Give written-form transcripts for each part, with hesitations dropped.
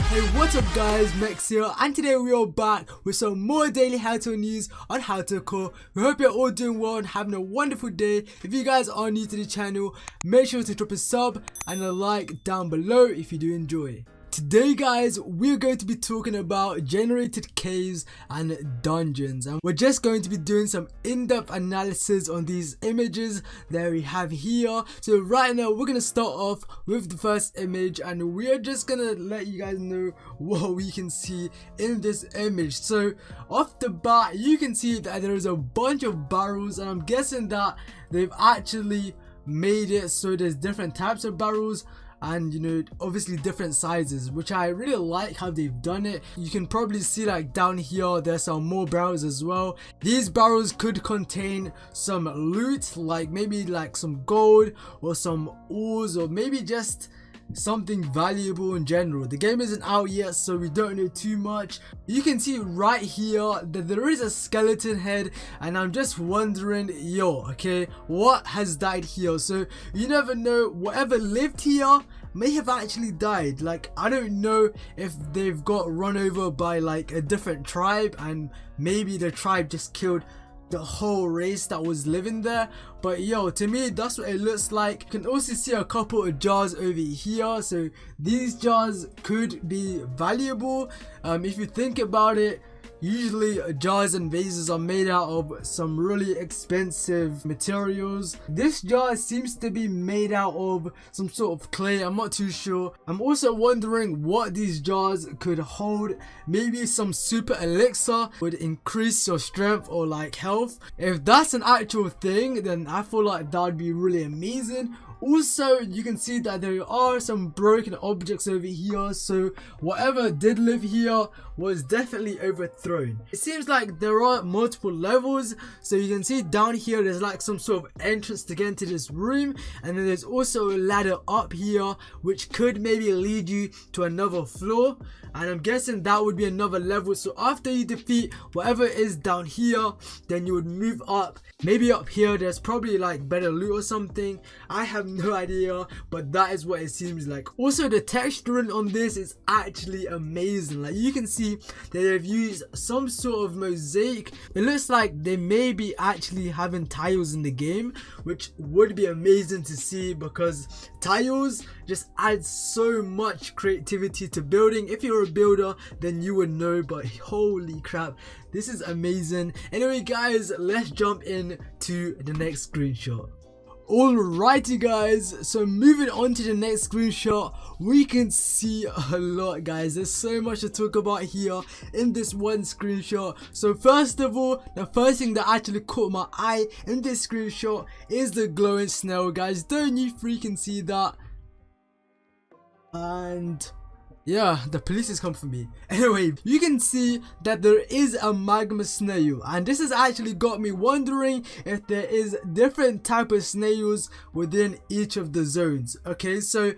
Hey, what's up guys, Max here, and today we are back with some more daily Hytale news on Hytale Core. We hope you're all doing well and having a wonderful day. If you guys are new to the channel, make sure to drop a sub and a like down below if you do enjoy. Today guys, we're going to be talking about generated caves and dungeons, and we're just going to be doing some in-depth analysis on these images that we have here. So right now we're going to start off with the first image, and we're just going to let you guys know what we can see in this image. So off the bat, you can see that there is a bunch of barrels, and I'm guessing that they've actually made it so there's different types of barrels, and you know, obviously different sizes, which I really like how they've done it. You can probably see like down here there's some more barrels as well. These barrels could contain some loot, like maybe like some gold or some ores, or maybe just something valuable in general. The game isn't out yet, so we don't know too much. You can see right here that there is a skeleton head, and I'm just wondering, okay, what has died here? So you never know, whatever lived here may have actually died. Like, I don't know if they've got run over by like a different tribe, and maybe the tribe just killed the whole race that was living there. But to me that's what it looks like. You can also see a couple of jars over here, so these jars could be valuable. If you think about it, usually jars and vases are made out of some really expensive materials. This jar seems to be made out of some sort of clay, I'm not too sure. I'm also wondering what these jars could hold. Maybe some super elixir would increase your strength or like health. If that's an actual thing, then I feel like that would be really amazing. Also, you can see that there are some broken objects over here, so whatever did live here was definitely overthrown. It seems like there are multiple levels, so you can see down here there's like some sort of entrance to get into this room, and then there's also a ladder up here which could maybe lead you to another floor, and I'm guessing that would be another level. So after you defeat whatever is down here, then you would move up. Maybe up here there's probably like better loot or something, I have no idea, but that is what it seems like. Also, the texturing on this is actually amazing. Like, you can see that they've used some sort of mosaic. It looks like they may be actually having tiles in the game, which would be amazing to see, because tiles just add so much creativity to building. If you're a builder, then you would know, but holy crap, this is amazing. Anyway guys, let's jump in to the next screenshot. Alrighty guys, so moving on to the next screenshot, we can see a lot guys. There's so much to talk about here in this one screenshot. So first of all, the first thing that actually caught my eye in this screenshot is the glowing snail guys. Don't you freaking see that? And yeah, the police has come for me. Anyway, you can see that there is a magma snail, and this has actually got me wondering if there is different type of snails within each of the zones. Okay, so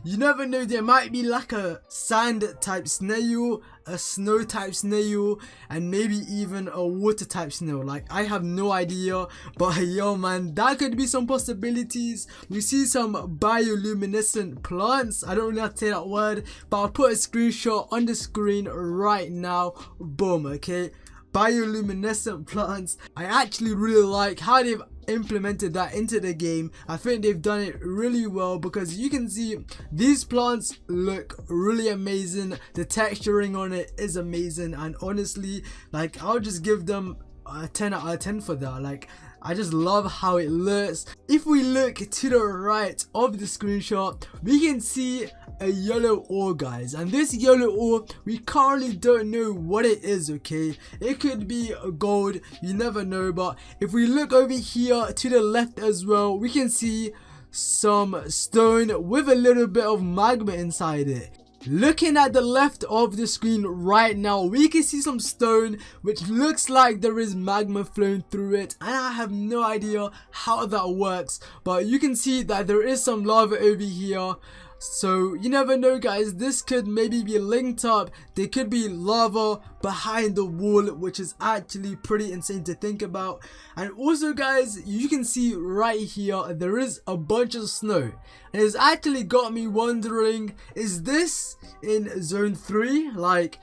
you never know, there might be like a sand type snail, a snow type snail, and maybe even a water type snail. Like, I have no idea, but man, that could be some possibilities. We see some bioluminescent plants. I don't really have to say that word, but I'll put a screenshot on the screen right now. Boom. Okay, bioluminescent plants. I actually really like how they've implemented that into the game. I think they've done it really well, because you can see these plants look really amazing. The texturing on it is amazing, and honestly, like, I'll just give them a 10 out of 10 for that. Like, I just love how it looks. If we look to the right of the screenshot, we can see a yellow ore guys, and this yellow ore, we currently don't know what it is. Okay, it could be gold, you never know. But if we look over here to the left as well, we can see some stone with a little bit of magma inside it. Looking at the left of the screen right now, we can see some stone which looks like there is magma flowing through it, and I have no idea how that works, but you can see that there is some lava over here. So you never know, guys, this could maybe be linked up. There could be lava behind the wall, which is actually pretty insane to think about. And also, guys, you can see right here there is a bunch of snow, and it's actually got me wondering, is this in zone 3? Like,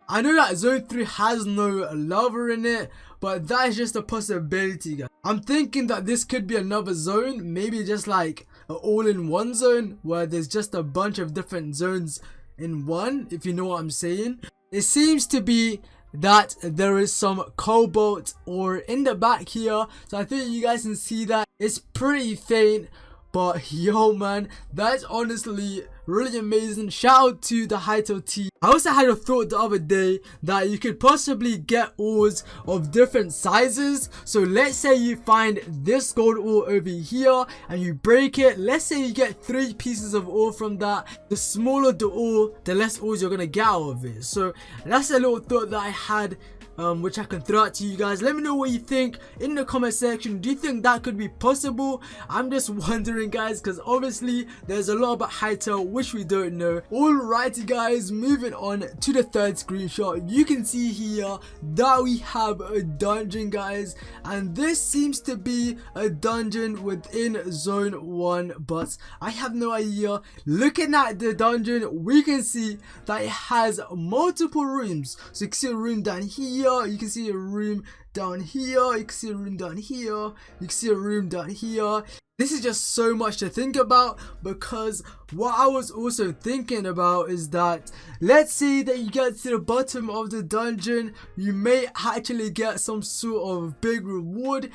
I know that zone 3 has no lava in it, but that is just a possibility, guys. I'm thinking that this could be another zone, maybe just like an all-in-one zone where there's just a bunch of different zones in one, if you know what I'm saying. It seems to be that there is some cobalt ore in the back here, so I think you guys can see that. It's pretty faint, but yo man, that's honestly really amazing. Shout out to the Hytale team. I also had a thought the other day that you could possibly get ores of different sizes. So let's say you find this gold ore over here and you break it. Let's say you get 3 pieces of ore from that. The smaller the ore, the less ores you're gonna get out of it. So that's a little thought that I had, which I can throw out to you guys. Let me know what you think in the comment section. Do you think that could be possible? I'm just wondering, guys, because obviously there's a lot about Hytale which we don't know. Alrighty, guys, moving on to the third screenshot. You can see here that we have a dungeon, guys, and this seems to be a dungeon within zone 1, but I have no idea. Looking at the dungeon, we can see that it has multiple rooms. So you can see a room down here, you can see a room down here, you can see a room down here, you can see a room down here. This is just so much to think about, because what I was also thinking about is that let's say that you get to the bottom of the dungeon, you may actually get some sort of big reward,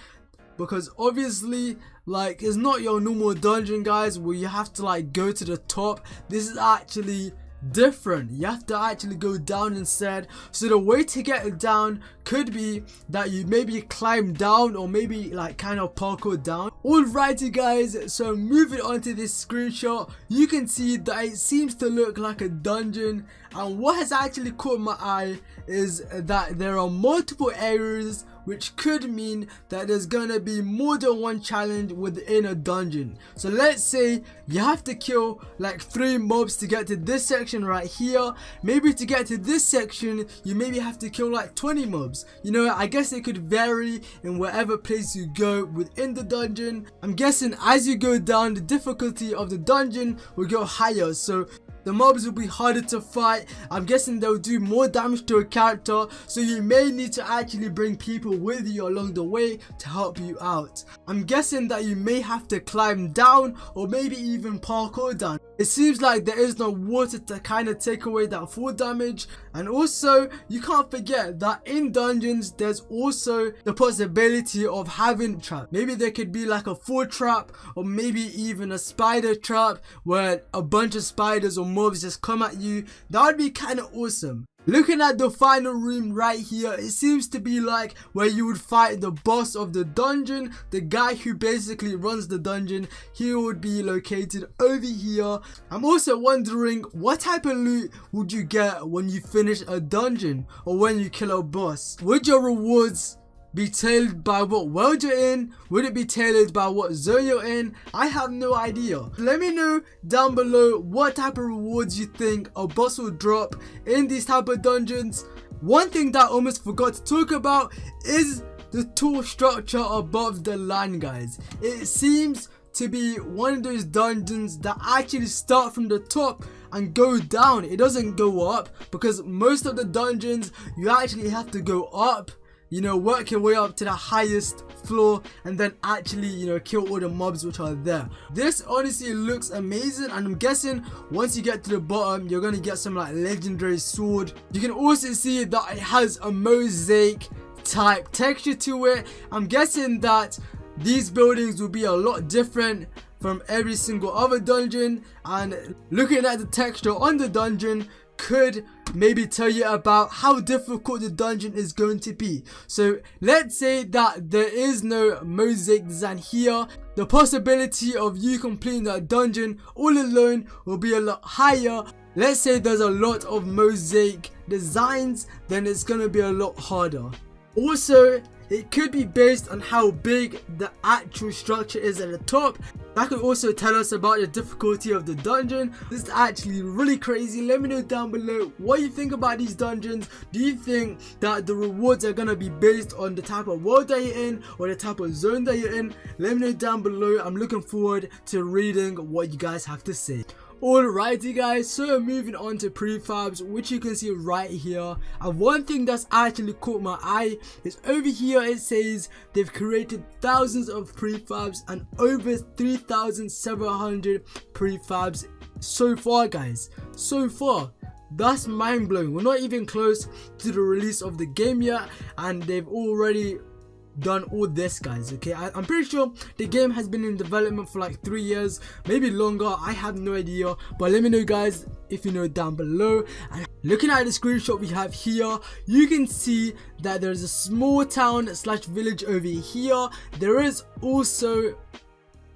because obviously, like, it's not your normal dungeon, guys, where you have to like go to the top. This is actually different. You have to actually go down instead. So the way to get down could be that you maybe climb down, or maybe like kind of parkour down. Alrighty, guys, so moving on to this screenshot, you can see that it seems to look like a dungeon, and what has actually caught my eye is that there are multiple areas, which could mean that there's gonna be more than one challenge within a dungeon. So let's say you have to kill like 3 mobs to get to this section right here. Maybe to get to this section, you maybe have to kill like 20 mobs. You know, I guess it could vary in wherever place you go within the dungeon. I'm guessing as you go down, the difficulty of the dungeon will go higher. So the mobs will be harder to fight. I'm guessing they'll do more damage to a character, so you may need to actually bring people with you along the way to help you out. I'm guessing that you may have to climb down, or maybe even parkour down. It seems like there is no water to kind of take away that fall damage, and also you can't forget that in dungeons there's also the possibility of having traps. Maybe there could be like a fall trap, or maybe even a spider trap where a bunch of spiders or mobs just come at you. That would be kind of awesome. Looking at the final room right here, it seems to be like where you would fight the boss of the dungeon, the guy who basically runs the dungeon. He would be located over here. I'm also wondering, what type of loot would you get when you finish a dungeon, or when you kill a boss? Would your rewards be tailored by what world you're in? Would it be tailored by what zone you're in? I have no idea. Let me know down below what type of rewards you think a boss will drop in these type of dungeons. One thing that I almost forgot to talk about is the tall structure above the line, guys. It seems to be one of those dungeons that actually start from the top and go down. It doesn't go up, because most of the dungeons you actually have to go up, you know, work your way up to the highest floor, and then actually, you know, kill all the mobs which are there. This honestly looks amazing, and I'm guessing once you get to the bottom, you're gonna get some like legendary sword. You can also see that it has a mosaic type texture to it. I'm guessing that these buildings will be a lot different from every single other dungeon, and looking at the texture on the dungeon could maybe tell you about how difficult the dungeon is going to be. So let's say that there is no mosaic design here. The possibility of you completing that dungeon all alone will be a lot higher. Let's say there's a lot of mosaic designs, then it's going to be a lot harder. Also, it could be based on how big the actual structure is at the top. That could also tell us about the difficulty of the dungeon. This is actually really crazy. Let me know down below what you think about these dungeons. Do you think that the rewards are gonna be based on the type of world that you're in or the type of zone that you're in? Let me know down below. I'm looking forward to reading what you guys have to say. Alrighty guys, so moving on to prefabs, which you can see right here. And one thing that's actually caught my eye is over here it says they've created thousands of prefabs and over 3,700 prefabs so far, guys. So far. That's mind-blowing. We're not even close to the release of the game yet, and they've already done all this, guys. Okay, I'm pretty sure the game has been in development for like 3 years, maybe longer. I have no idea, but let me know guys if you know down below. And looking at the screenshot we have here, you can see that there's a small town slash village over here. There is also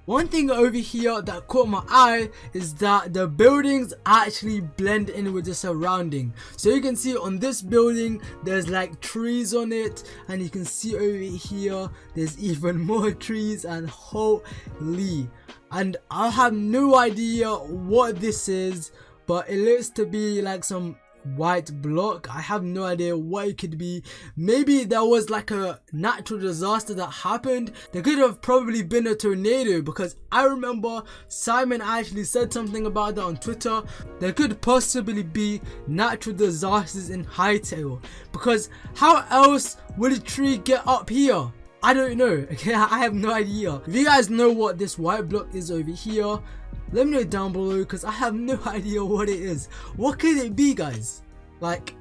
one thing over here that caught my eye is that the buildings actually blend in with the surrounding. So you can see on this building there's like trees on it, and you can see over here there's even more trees, and holy, and I have no idea what this is, but it looks to be like some white block. I have no idea what it could be. Maybe there was like a natural disaster that happened. There could have probably been a tornado, because I remember Simon actually said something about that on Twitter. There could possibly be natural disasters in Hytale, because how else would a tree get up here? I don't know. Okay, I have no idea. If you guys know what this white block is over here, let me know down below, because I have no idea what it is. What could it be, guys? Like,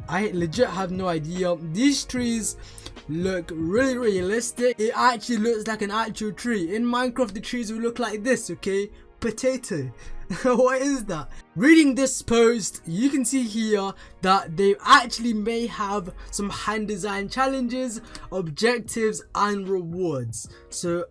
I legit have no idea. These trees look really realistic. It actually looks like an actual tree. In Minecraft, the trees will look like this, okay? Potato. What is that? Reading this post, you can see here that they actually may have some hand design challenges, objectives, and rewards. So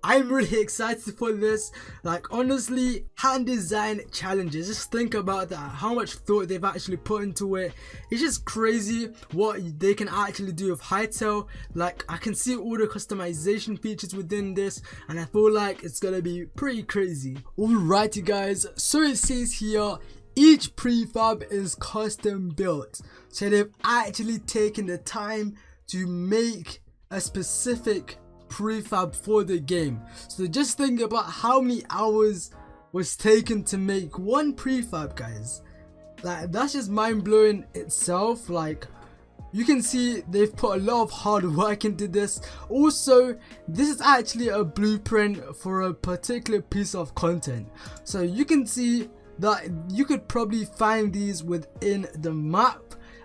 I'm really excited for this. Like, honestly, hand design challenges, just think about that, how much thought they've actually put into it. It's just crazy what they can actually do with Hytale. Like, I can see all the customization features within this, and I feel like it's gonna be pretty crazy. Alrighty guys, so it says here each prefab is custom built. So they've actually taken the time to make a specific prefab for the game. So just think about how many hours was taken to make one prefab, guys. Like, that's just mind-blowing itself. Like, you can see they've put a lot of hard work into this. Also, this is actually a blueprint for a particular piece of content, so you can see that you could probably find these within the map.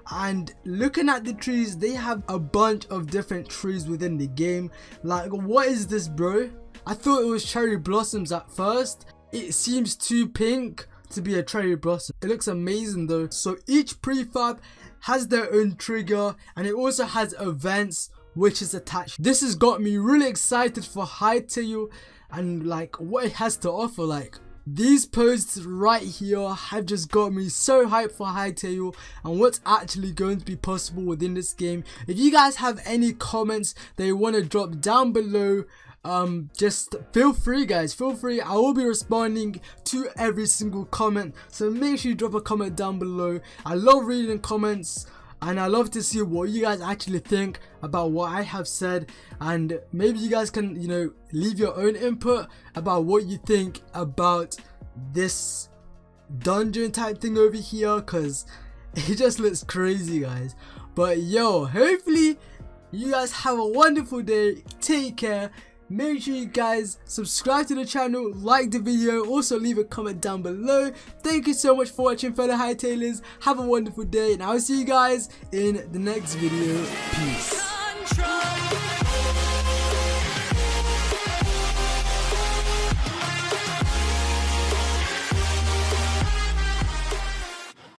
And looking at the trees, they have a bunch of different trees within the game. Like, what is this, bro? I thought it was cherry blossoms at first. It seems too pink to be a cherry blossom. It looks amazing though. So each prefab has their own trigger, and it also has events which is attached. This has got me really excited for Hytale and like what it has to offer. Like, these posts right here have just got me so hyped for Hytale and what's actually going to be possible within this game. If you guys have any comments that you want to drop down below, just feel free, guys, feel free. I will be responding to every single comment, so make sure you drop a comment down below. I love reading comments, and I love to see what you guys actually think about what I have said, and maybe you guys can, you know, leave your own input about what you think about this dungeon type thing over here, because it just looks crazy, guys. But yo, hopefully you guys have a wonderful day. Take care. Make sure you guys subscribe to the channel, like the video, also leave a comment down below. Thank you so much for watching, fellow Hytalers. Have a wonderful day, and I'll see you guys in the next video. Peace.